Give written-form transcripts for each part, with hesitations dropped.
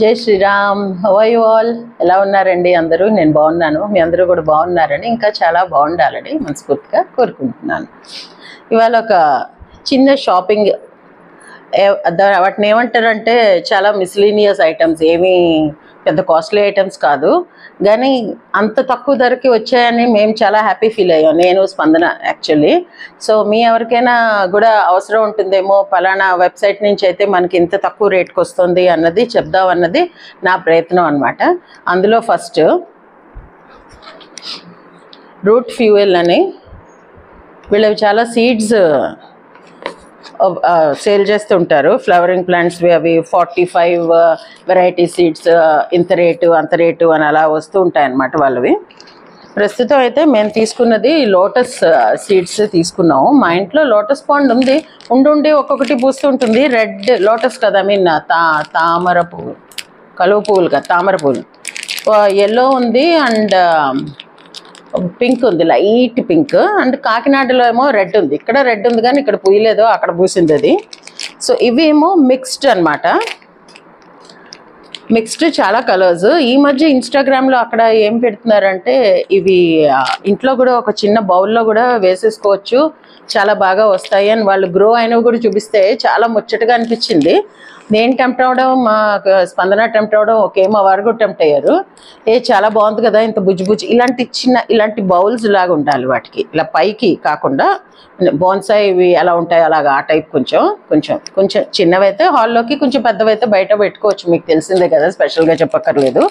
జై Shriram. How are you all? ఎలా ఉన్నారండి అందరూ? నేను బాగున్నాను. మీ అందరూ కూడా బాగున్నారని, ఇంకా చాలా బాగుండాలని మనస్ఫూర్తిగా కోరుకుంటున్నాను. ఇవాళ ఒక చిన్న షాపింగ్, వాటిని ఏమంటారంటే చాలా మిస్లీనియస్ ఐటమ్స్, ఏమీ పెద్ద కాస్ట్లీ ఐటమ్స్ కాదు, కానీ అంత తక్కువ ధరకి వచ్చాయని మేము చాలా హ్యాపీ ఫీల్ అయ్యాం, నేను స్పందన యాక్చువల్లీ. సో మీ ఎవరికైనా కూడా అవసరం ఉంటుందేమో, పలానా వెబ్సైట్ నుంచి అయితే మనకి ఇంత తక్కువ రేట్కి వస్తుంది అన్నది చెప్దాం అన్నది నా ప్రయత్నం అనమాట. అందులో ఫస్ట్ రూట్ ఫ్యూయల్ అని, వీళ్ళవి చాలా సీడ్స్ సేల్ చేస్తుంటారు, ఫ్లవరింగ్ ప్లాంట్స్ అవి 45 వెరైటీ సీడ్స్, ఇంత రేటు అంత రేటు అని అలా వస్తూ ఉంటాయి అన్నమాట వాళ్ళవి. ప్రస్తుతం అయితే మేము తీసుకున్నది లోటస్ సీడ్స్ తీసుకున్నాము. మా ఇంట్లో లోటస్ పాండ్ ఉంది, ఉండి ఒక్కొక్కటి పూస్తుంటుంది. రెడ్ లోటస్ కదా, ఐ మీన్ తామర పువ్వు, కలువ పువ్వులు కదా, తామర పువ్వులు. ఎల్లో ఉంది అండ్ పింక్ ఉంది, లైట్ పింక్. అండ్ కాకినాడలో ఏమో రెడ్ ఉంది, ఇక్కడ రెడ్ ఉంది కానీ ఇక్కడ పూయలేదు, అక్కడ పూసింది అది. సో ఇవి ఏమో మిక్స్డ్ అనమాట, మిక్స్డ్ చాలా కలర్స్. ఈ మధ్య ఇన్స్టాగ్రామ్లో అక్కడ ఏం పెడుతున్నారంటే, ఇవి ఇంట్లో కూడా ఒక చిన్న బౌల్లో కూడా వేసేసుకోవచ్చు, చాలా బాగా వస్తాయి అని వాళ్ళు గ్రో అయినవి కూడా చూపిస్తే చాలా ముచ్చటగా అనిపించింది. నేను టెంప్ట్ అవ్వడం, మా స్పందన టెంప్ట్ అవ్వడం, మా వారు కూడా టెంప్ట్ అయ్యారు. చాలా బాగుంది కదా, ఇంత బుజ్జి ఇలాంటి బౌల్స్ లాగా ఉండాలి వాటికి, ఇలా పైకి కాకుండా బోన్సాయి ఇవి ఎలా ఉంటాయి అలాగా ఆ టైప్. కొంచెం చిన్నవైతే హాల్లోకి, కొంచెం పెద్దవైతే బయట పెట్టుకోవచ్చు, మీకు తెలిసిందే కదా, స్పెషల్గా చెప్పక్కర్లేదు.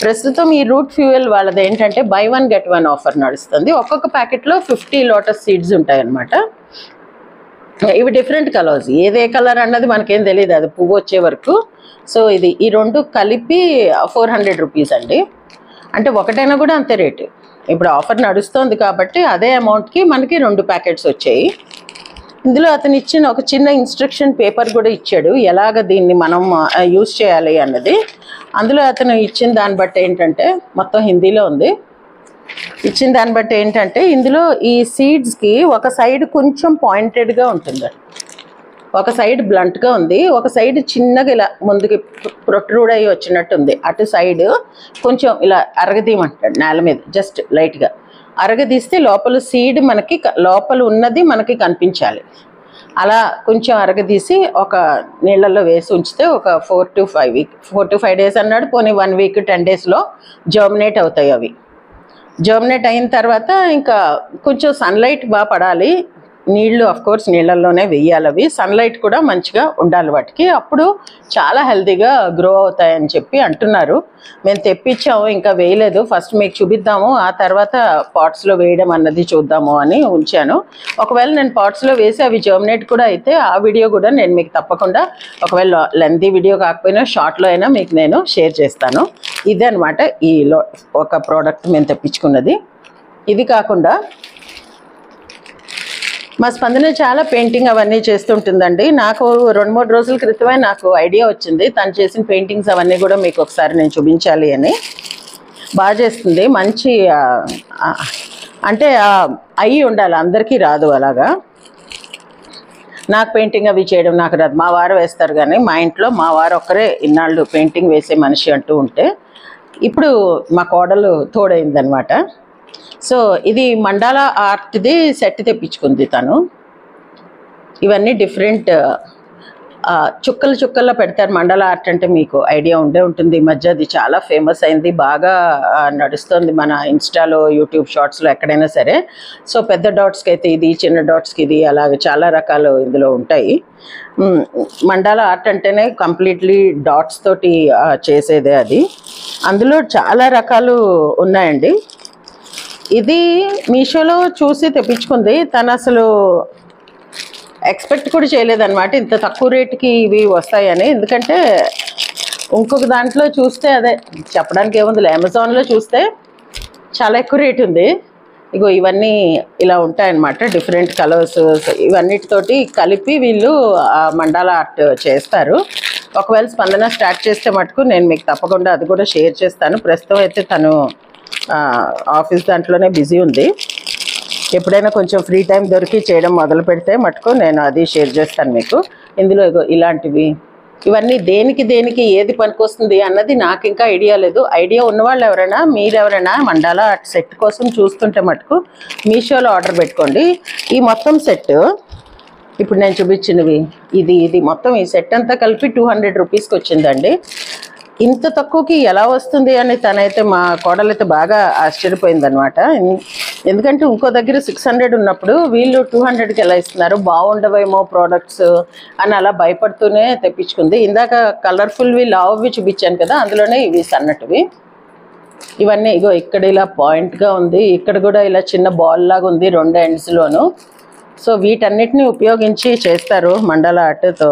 ప్రస్తుతం ఈ రూట్ ఫ్యూయల్ వాళ్ళది ఏంటంటే బై 1 get 1 ఆఫర్ నడుస్తుంది. ఒక్కొక్క ప్యాకెట్లో 50 లోటస్ సీడ్స్ ఉంటాయి అన్నమాట. ఇవి డిఫరెంట్ కలర్స్, ఏదే కలర్ అన్నది మనకేం తెలియదు, అది పువ్వు వచ్చే వరకు. సో ఈ రెండు కలిపి 400 రూపీస్ అండి. అంటే ఒకటైనా కూడా అంతే రేటు. ఇప్పుడు ఆఫర్ నడుస్తుంది కాబట్టి అదే అమౌంట్కి మనకి 2 ప్యాకెట్స్ వచ్చాయి. ఇందులో అతను ఇచ్చిన ఒక చిన్న ఇన్స్ట్రక్షన్ పేపర్ కూడా ఇచ్చాడు, ఎలాగ దీన్ని మనం యూజ్ చేయాలి అన్నది. అందులో అతను ఇచ్చిన దాన్ని బట్టి ఏంటంటే, మొత్తం హిందీలో ఉంది, ఇచ్చిన దాన్ని బట్టి ఏంటంటే, ఇందులో ఈ సీడ్స్కి ఒక సైడ్ కొంచెం పాయింటెడ్గా ఉంటుంది, ఒక సైడ్ బ్లంట్గా ఉంది, ఒక సైడ్ చిన్నగా ఇలా ముందుకి ప్రొట్రూడ్ అయ్యి వచ్చినట్టు ఉంది. అటు సైడ్ కొంచెం ఇలా అరగదీయమంటాడు, నేల మీద జస్ట్ లైట్గా అరగదీస్తే లోపల సీడ్ మనకి, లోపల ఉన్నది మనకి కనిపించాలి. అలా కొంచెం అరగదీసి ఒక నీళ్ళల్లో వేసి ఉంచితే ఒక 4 to 5 days అన్నాడు, పోనీ 1 week 10 daysలో జర్మినేట్ అవుతాయి అవి. జర్మినేట్ అయిన తర్వాత ఇంకా కొంచెం సన్లైట్ బాగా పడాలి, నీళ్ళు కోర్స్ నీళ్ళల్లోనే వెయ్యాలి అవి, సన్లైట్ కూడా మంచిగా ఉండాలి వాటికి, అప్పుడు చాలా హెల్తీగా గ్రో అవుతాయని చెప్పి అంటున్నారు. మేము తెప్పించాము, ఇంకా వేయలేదు, ఫస్ట్ మీకు చూపిద్దాము, ఆ తర్వాత పాట్స్లో వేయడం అన్నది చూద్దాము అని ఉంచాను. ఒకవేళ నేను పాట్స్లో వేసి అవి జర్మినేట్ కూడా అయితే ఆ వీడియో కూడా నేను మీకు తప్పకుండా, ఒకవేళ లెంతీ వీడియో కాకపోయినా షార్ట్లో అయినా మీకు నేను షేర్ చేస్తాను. ఇదే అనమాట ఒక ప్రోడక్ట్ మేము తెప్పించుకున్నది. ఇది కాకుండా మా స్పందన చాలా పెయింటింగ్ అవన్నీ చేస్తుంటుందండి. నాకు 2-3 రోజుల క్రితమే నాకు ఐడియా వచ్చింది, తను చేసిన పెయింటింగ్స్ అవన్నీ కూడా మీకు ఒకసారి నేను చూపించాలి అని. బాగా చేస్తుంది, మంచి అంటే అయ్యి ఉండాలి, అందరికీ రాదు అలాగా. నాకు పెయింటింగ్ అవి చేయడం నాకు రాదు, మా వారు వేస్తారు, కానీ మా ఇంట్లో మా వారు ఒక్కరే ఇన్నాళ్ళు పెయింటింగ్ వేసే మనిషి అంటూ ఉంటే, ఇప్పుడు మా కోడలు తోడైందనమాట. సో ఇది మండాలా ఆర్ట్ది సెట్ తెప్పించుకుంది తను. ఇవన్నీ డిఫరెంట్ చుక్కల్లో పెడతారు. మండలా ఆర్ట్ అంటే మీకు ఐడియా ఉంటుంది, ఈ మధ్య అది చాలా ఫేమస్ అయింది, బాగా నడుస్తుంది మన ఇన్స్టాలో, యూట్యూబ్ షార్ట్స్లో, ఎక్కడైనా సరే. సో పెద్ద డాట్స్కి అయితే ఇది, చిన్న డాట్స్కి ఇది, అలాగే చాలా రకాలు ఇందులో ఉంటాయి. మండాలా ఆర్ట్ అంటేనే కంప్లీట్లీ డాట్స్ తోటి చేసేదే అది. అందులో చాలా రకాలు ఉన్నాయండి. ఇది మీషోలో చూసి తెప్పించుకుంది తను, అసలు ఎక్స్పెక్ట్ కూడా చేయలేదన్నమాట ఇంత తక్కువ రేటుకి ఇవి వస్తాయని. ఎందుకంటే ఇంకొక దాంట్లో చూస్తే, అదే చెప్పడానికి ఏముంది, అమెజాన్లో చూస్తే చాలా ఎక్కువ రేటు ఉంది. ఇగో ఇవన్నీ ఇలా ఉంటాయన్నమాట, డిఫరెంట్ కలర్స్, ఇవన్నిటితోటి కలిపి వీళ్ళు మండాలా ఆర్ట్ చేస్తారు. ఒకవేళ స్పందన స్టార్ట్ చేస్తే మటుకు నేను మీకు తప్పకుండా అది కూడా షేర్ చేస్తాను. ప్రస్తుతం అయితే తను ఆఫీస్ దాంట్లోనే బిజీ ఉంది, ఎప్పుడైనా కొంచెం ఫ్రీ టైం దొరికి చేయడం మొదలు పెడితే మటుకు నేను అది షేర్ చేస్తాను మీకు. ఇందులో ఇలాంటివి ఇవన్నీ దేనికి ఏది పనికొస్తుంది అన్నది నాకు ఇంకా ఐడియా లేదు. ఐడియా ఉన్నవాళ్ళు ఎవరైనా, మీరెవరైనా మండాలా ఆర్ట్ సెట్ కోసం చూస్తుంటే మటుకు మీషోలో ఆర్డర్ పెట్టుకోండి. ఈ మొత్తం సెట్ ఇప్పుడు నేను చూపించినవి ఇది మొత్తం ఈ సెట్ అంతా కలిపి 200 రూపీస్కి వచ్చిందండి. ఇంత తక్కువకి ఎలా వస్తుంది అని తనైతే, మా కోడలైతే బాగా ఆశ్చర్యపోయిందనమాట. ఎందుకంటే ఇంకో దగ్గర 600 ఉన్నప్పుడు వీళ్ళు 200కి ఎలా ఇస్తున్నారు, బాగుండవేమో ప్రోడక్ట్స్ అని అలా భయపడుతూనే తెప్పించుకుంది. ఇందాక కలర్ఫుల్వి లావువి చూపించాను కదా, అందులోనే ఇవి సన్నటివి. ఇవన్నీ ఇగో ఇక్కడ ఇలా పాయింట్గా ఉంది, ఇక్కడ కూడా ఇలా చిన్న బాల్ లాగా ఉంది 2 ఎండ్స్లోను. సో వీటన్నిటిని ఉపయోగించి చేస్తారు మండల ఆర్ట్తో.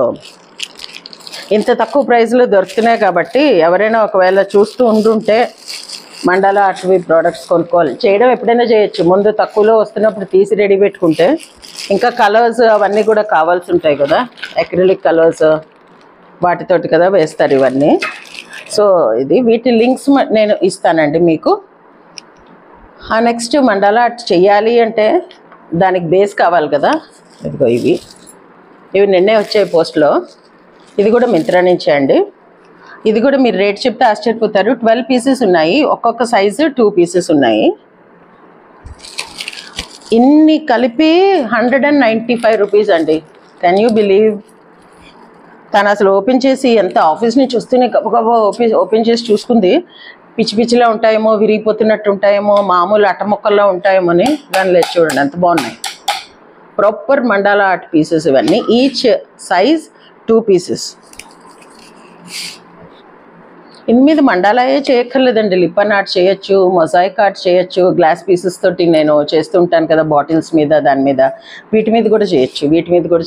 ఇంత తక్కువ ప్రైస్లో దొరుకుతున్నాయి కాబట్టి ఎవరైనా ఒకవేళ చూస్తూ ఉండుంటే మండల ఆర్ట్వి ప్రోడక్ట్స్ కొనుక్కోవాలి. చేయడం ఎప్పుడైనా చేయొచ్చు, ముందు తక్కువలో వస్తున్నప్పుడు తీసి రెడీ పెట్టుకుంటే. ఇంకా కలర్స్ అవన్నీ కూడా కావాల్సి ఉంటాయి కదా, అక్రిలిక్ కలర్స్ వాటితోటి కదా వేస్తారు ఇవన్నీ. సో ఇది వీటి లింక్స్ నేను ఇస్తానండి మీకు. నెక్స్ట్ మండల ఆర్ట్ చెయ్యాలి అంటే దానికి బేస్ కావాలి కదా. ఇదిగో ఇవి నిన్నే వచ్చాయి పోస్ట్లో. ఇది కూడా మింత్రా నుంచే అండి. ఇది కూడా మీరు రేట్ చెప్తే ఆశ్చర్యపోతారు. 12 పీసెస్ ఉన్నాయి, ఒక్కొక్క సైజు 2 పీసెస్ ఉన్నాయి. ఇన్ని కలిపి 195 రూపీస్ అండి. Can you believe? తను అసలు ఓపెన్ చేసి, ఎంత ఆఫీస్ నుంచి వస్తూనే గబగబా ఓపెన్ చేసి చూసుకుంది. పిచ్చిలా ఉంటాయేమో, విరిగిపోతున్నట్టు ఉంటాయేమో, మామూలు అట్టముక్కల్లో ఉంటాయేమో అని. దాని లేదు, చూడండి ఎంత బాగున్నాయి. ప్రాపర్ మండాలా ఆర్ట్ పీసెస్ ఇవన్నీ. Each size 2 pieces. ఇన్ని మీద మండాలాయే చేయక్కర్లేదండి, లిప్పన్ ఆర్ట్ చేయొచ్చు, మొజాయిక్ ఆర్ట్ చేయొచ్చు. గ్లాస్ పీసెస్ తోటి నేను చేస్తుంటాను కదా, బాటిల్స్ మీద, దాని మీద, వీటి మీద కూడా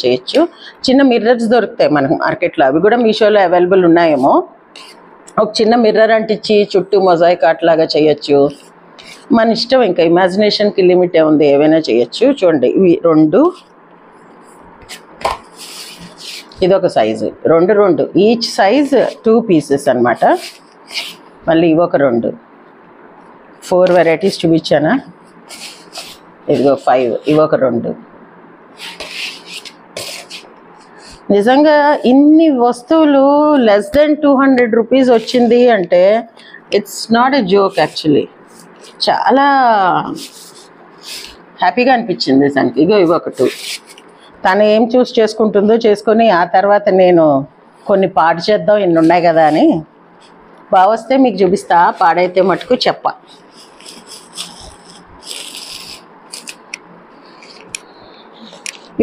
చేయొచ్చు. చిన్న మిర్రర్స్ దొరుకుతాయి మనకు మార్కెట్లో, అవి కూడా మీషోలో అవైలబుల్ ఉన్నాయేమో. ఒక చిన్న మిర్రర్ అంటించి చుట్టూ మొజాయిక్ ఆర్ట్ లాగా చేయొచ్చు. మన ఇష్టం, ఇంకా ఇమాజినేషన్కి లిమిట్ ఉంది, ఏవైనా చేయొచ్చు. చూడండి ఇవి 2, ఇదొక సైజు, 2 ఈచ్ సైజ్ 2 పీసెస్ అనమాట. మళ్ళీ ఇవొక 2, 4 వెరైటీస్ చూపించానా. ఇదిగో 5, ఇవొక 2. నిజంగా ఇన్ని వస్తువులు లెస్ దెన్ 200 రూపీస్ వచ్చింది అంటే it's not a joke actually. చాలా హ్యాపీగా అనిపించింది దానికి. ఇవొక 2. తను ఏం చూస్ చేసుకుంటుందో చేసుకొని, ఆ తర్వాత నేను కొన్ని పాడు చేద్దాం, ఇన్ని ఉన్నాయి కదా అని. బాగా వస్తే మీకు చూపిస్తా, పాడైతే మటుకు చెప్ప.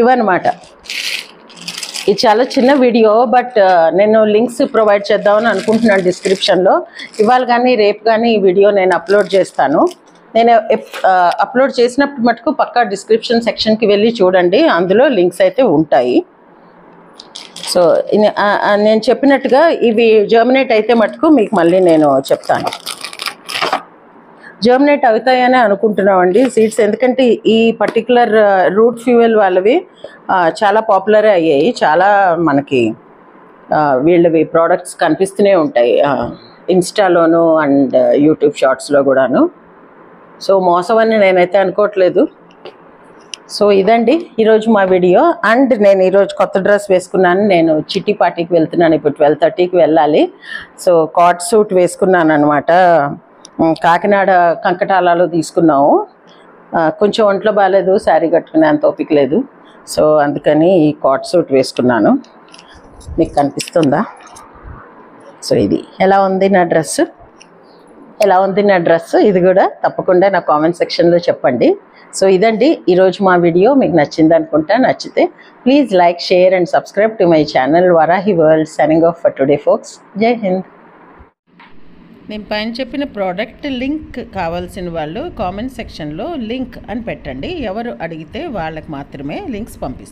ఇవన్నమాట. ఇది చాలా చిన్న వీడియో, బట్ నేను లింక్స్ ప్రొవైడ్ చేద్దామని అనుకుంటున్నాను డిస్క్రిప్షన్లో. ఇవాళ కానీ రేపు కానీ ఈ వీడియో నేను అప్లోడ్ చేస్తాను. నేను అప్లోడ్ చేసినప్పుడు మటుకు పక్కా డిస్క్రిప్షన్ సెక్షన్కి వెళ్ళి చూడండి, అందులో లింక్స్ అయితే ఉంటాయి. సో నేను చెప్పినట్టుగా ఇవి జర్మినేట్ అయితే మటుకు మీకు మళ్ళీ నేను చెప్తాను. జర్మినేట్ అవుతాయని అనుకుంటున్నామండి సీడ్స్, ఎందుకంటే ఈ పర్టికులర్ రూట్ ఫ్యూయల్ వాళ్ళవి చాలా పాపులర్ అయ్యాయి. చాలా మనకి వీళ్ళవి ప్రోడక్ట్స్ కనిపిస్తూనే ఉంటాయి ఇన్స్టాలోను అండ్ యూట్యూబ్ షార్ట్స్లో కూడాను. సో మోసం అని నేనైతే అనుకోవట్లేదు. సో ఇదండి ఈరోజు మా వీడియో. అండ్ నేను ఈరోజు కొత్త డ్రెస్ వేసుకున్నాను. నేను చిట్టి పార్టీకి వెళ్తున్నాను, ఇప్పుడు 12:30కి వెళ్ళాలి. సో కాట్ సూట్ వేసుకున్నాను అనమాట. కాకినాడ కంకటాలలో తీసుకున్నాము. కొంచెం ఒంట్లో బాగాలేదు, శారీ కట్టుకునే అంత ఓపిక లేదు. సో అందుకని ఈ కాట్ సూట్ వేసుకున్నాను. మీకు కనిపిస్తుందా? సో ఇది ఎలా ఉంది నా డ్రెస్సు, ఇది కూడా తప్పకుండా నా కామెంట్ సెక్షన్లో చెప్పండి. సో ఇదండి ఈరోజు మా వీడియో. మీకు నచ్చింది అనుకుంటా. నచ్చితే please like, share and subscribe to my channel Varahi world. Signing off for today folks. Jai Hind. నేను పైన చెప్పిన ప్రోడక్ట్ లింక్ కావాల్సిన వాళ్ళు కామెంట్ సెక్షన్లో లింక్ అని పెట్టండి. ఎవరు అడిగితే వాళ్ళకి మాత్రమే లింక్స్ పంపిస్తాను.